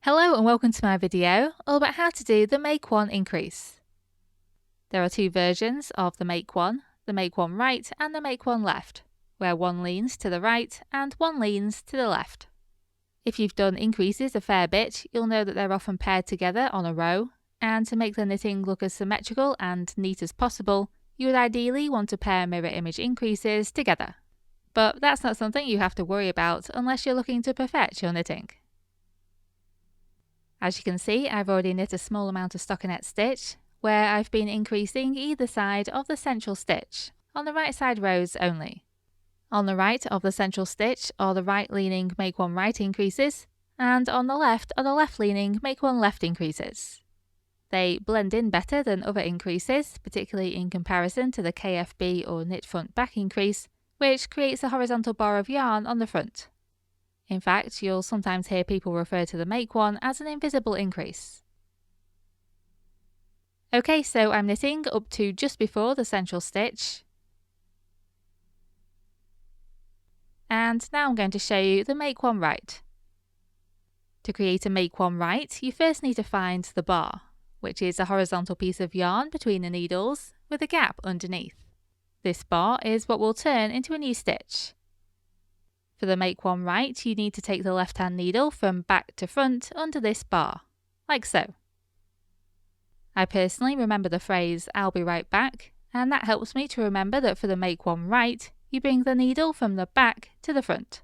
Hello and welcome to my video all about how to do the Make 1 increase. There are two versions of the Make 1 right and the Make 1 left, where one leans to the right and one leans to the left. If you've done increases a fair bit, you'll know that they're often paired together on a row, and to make the knitting look as symmetrical and neat as possible, you would ideally want to pair mirror image increases together. But that's not something you have to worry about unless you're looking to perfect your knitting. As you can see, I've already knit a small amount of stockinette stitch, where I've been increasing either side of the central stitch, on the right side rows only. On the right of the central stitch are the right leaning Make 1 right increases, and on the left are the left leaning Make 1 left increases. They blend in better than other increases, particularly in comparison to the KFB or knit front back increase, which creates a horizontal bar of yarn on the front. In fact, you'll sometimes hear people refer to the Make 1 as an invisible increase. Okay, so I'm knitting up to just before the central stitch. And now I'm going to show you the Make 1 right. To create a Make 1 right, you first need to find the bar, which is a horizontal piece of yarn between the needles with a gap underneath. This bar is what will turn into a new stitch. For the Make 1 right, you need to take the left-hand needle from back to front under this bar, like so. I personally remember the phrase, "I'll be right back," and that helps me to remember that for the Make 1 right, you bring the needle from the back to the front.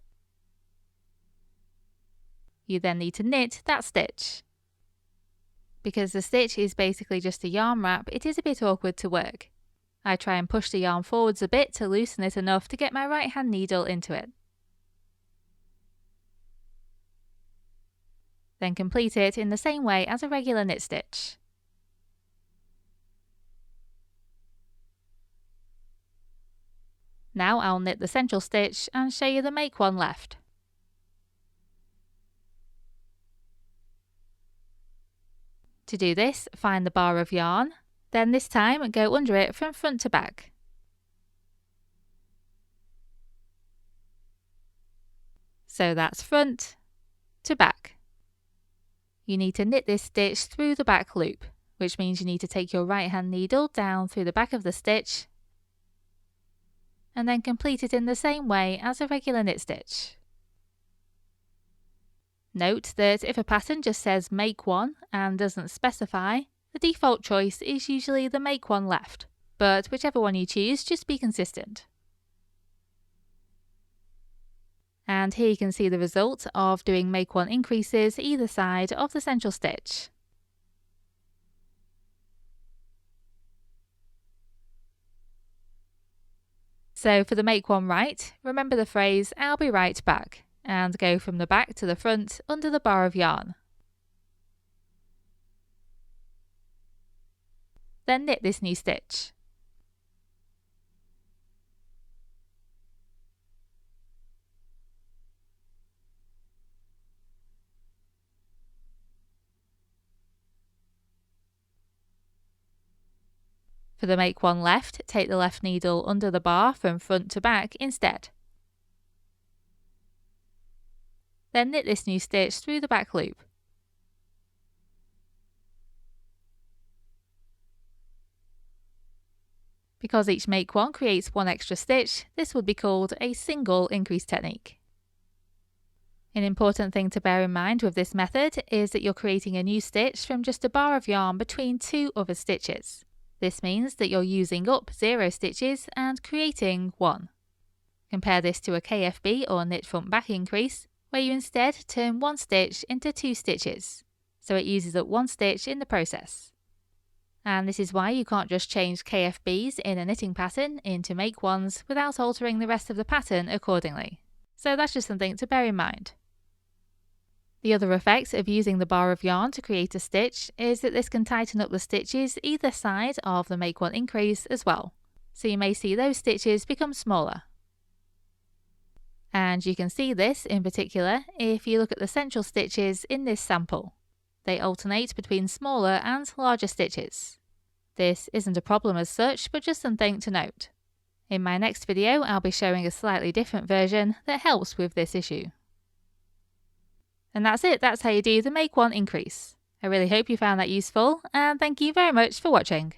You then need to knit that stitch. Because the stitch is basically just a yarn wrap, it is a bit awkward to work. I try and push the yarn forwards a bit to loosen it enough to get my right-hand needle into it. Then complete it in the same way as a regular knit stitch. Now I'll knit the central stitch and show you the Make 1 left. To do this, find the bar of yarn, then this time go under it from front to back. So that's front to back. You need to knit this stitch through the back loop, which means you need to take your right-hand needle down through the back of the stitch and then complete it in the same way as a regular knit stitch. Note that if a pattern just says Make 1 and doesn't specify, the default choice is usually the Make 1 left, but whichever one you choose, just be consistent. And here you can see the result of doing Make 1 increases either side of the central stitch. So for the Make 1 right, remember the phrase, "I'll be right back," and go from the back to the front under the bar of yarn. Then knit this new stitch. For the Make 1 left, take the left needle under the bar from front to back instead. Then knit this new stitch through the back loop. Because each Make 1 creates one extra stitch, this would be called a single increase technique. An important thing to bear in mind with this method is that you're creating a new stitch from just a bar of yarn between two other stitches. This means that you're using up 0 stitches and creating 1. Compare this to a KFB or knit front back increase, where you instead turn one stitch into 2 stitches, so it uses up 1 stitch in the process. And this is why you can't just change KFBs in a knitting pattern into Make 1s without altering the rest of the pattern accordingly. So that's just something to bear in mind. The other effect of using the bar of yarn to create a stitch is that this can tighten up the stitches either side of the Make 1 increase as well, so you may see those stitches become smaller. And you can see this in particular if you look at the central stitches in this sample. They alternate between smaller and larger stitches. This isn't a problem as such, but just something to note. In my next video, I'll be showing a slightly different version that helps with this issue. And that's it. That's how you do the make one increase. I really hope you found that useful, and thank you very much for watching.